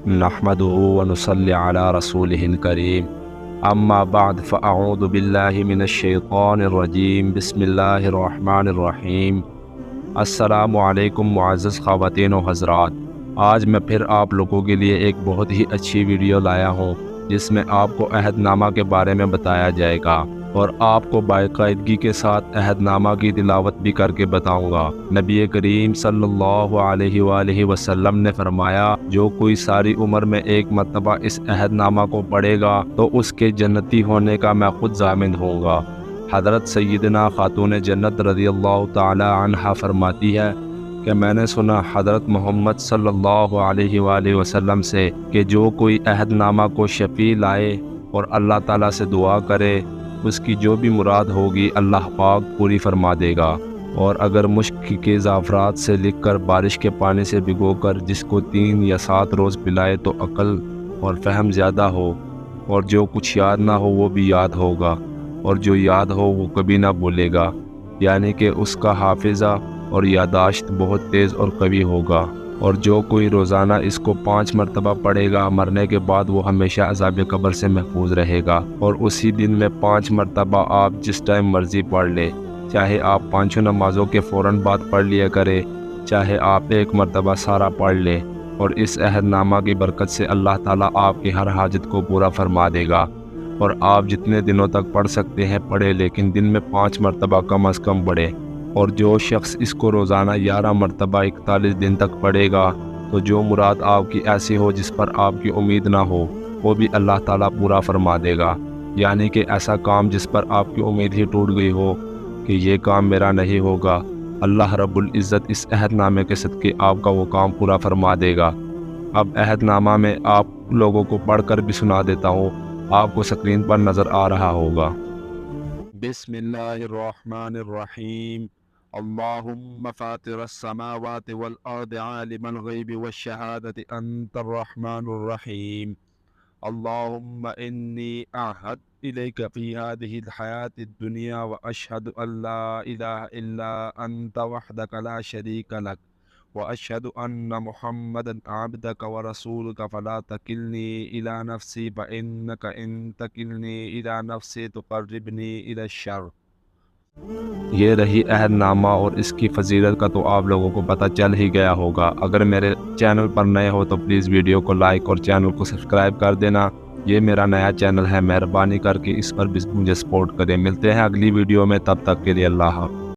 नहमदुहु व नुसल्ली अला रसूलिहिल करीम। अम्मा बाद फ़अऊज़ु बिल्लाहि मिनश्शैतानिर्रजीम। बिस्मिल्लाहिर्रहमानिर्रहीम। अस्सलामु अलैकुम मुअज़्ज़ज़ ख़वातीन व हज़रात। आज मैं फिर आप लोगों के लिए एक बहुत ही अच्छी वीडियो लाया हूँ जिसमें आपको अहदनामा के बारे में बताया जाएगा और आपको बाकायदगी के साथ अहदनामा की तिलावत भी करके बताऊंगा। नबी करीम सल्लल्लाहु अलैहि वसल्लम ने फरमाया, जो कोई सारी उम्र में एक मरतबा इस अहदनामा को पढ़ेगा तो उसके जन्नती होने का मैं खुद ज़ामिन होऊंगा। हज़रत सय्यदना खातून जन्नत रज़ियल्लाहु ताला अन्हा फरमाती है कि मैंने सुना हज़रत मोहम्मद सल्लल्लाहु अलैहि वसल्लम से कि जो कोई अहदनामा को शफ़ी लाए और अल्लाह ताला से दुआ करे, उसकी जो भी मुराद होगी अल्लाह पाक पूरी फरमा देगा। और अगर मुश्क के ज़ाफ़रात से लिखकर बारिश के पानी से भिगोकर जिसको 3 या 7 रोज़ पिलाए तो अक़ल और फ़हम ज़्यादा हो, और जो कुछ याद ना हो वो भी याद होगा, और जो याद हो वो कभी ना भूलेगा, यानी कि उसका हाफिज़ा और यादाश्त बहुत तेज़ और कवी होगा। और जो कोई रोज़ाना इसको 5 मरतबा पढ़ेगा, मरने के बाद वो हमेशा अज़ाब कब्र से महफूज रहेगा। और उसी दिन में 5 मरतबा आप जिस टाइम मर्ज़ी पढ़ ले, चाहे आप 5 नमाज़ों के फ़ौरन बाद पढ़ लिया करें, चाहे आप 1 मरतबा सारा पढ़ लें। और इस अहदनामा की बरकत से अल्लाह ताला आपकी हर हाजत को पूरा फरमा देगा। और आप जितने दिनों तक पढ़ सकते हैं पढ़े, लेकिन दिन में 5 मरतबा कम अज़ कम पढ़े। और जो शख्स इसको रोज़ाना 11 मरतबा 41 दिन तक पढ़ेगा, तो जो मुराद आपकी ऐसी हो जिस पर आपकी उम्मीद ना हो, वो भी अल्लाह ताला पूरा फरमा देगा। यानी कि ऐसा काम जिस पर आपकी उम्मीद ही टूट गई हो कि ये काम मेरा नहीं होगा, अल्लाह रब्बुल इज़्ज़त इस अहदनामे के सदक़े आपका वो काम पूरा फरमा देगा। अब अहदनामा में आप लोगों को पढ़ कर भी सुना देता हूँ, आपको स्क्रीन पर नज़र आ रहा होगा। बिस्मिल्लाहिर्रहमानिर्रहीम। अल्लाहुम्मा फ़ातिरस्समावाति वल अर्दि आलिमल ग़ैबि वश्शहादति अंतर्रहमानुर्रहीम। अल्लाहुम्मा इन्नी अअहदतु इलैका फ़ी हाज़िहिल हयातिद दुनिया व अशहदु अल्ला इलाहा इल्ला अंता वहदका ला शरीका लक व अशहदु अन्ना मुहम्मदन अब्दुका व रसूलुका फ़ला तकिलनी इला नफ़्सी फ़इन्नका इन तकिलनी इला नफ़्सी तुक़र्रिबनी इला शर्र। ये रही अहदनामा, और इसकी फ़जीलत का तो आप लोगों को पता चल ही गया होगा। अगर मेरे चैनल पर नए हो तो प्लीज़ वीडियो को लाइक और चैनल को सब्सक्राइब कर देना। ये मेरा नया चैनल है, मेहरबानी करके इस पर भी मुझे सपोर्ट करें। मिलते हैं अगली वीडियो में, तब तक के लिए अल्लाह हाफ़िज़।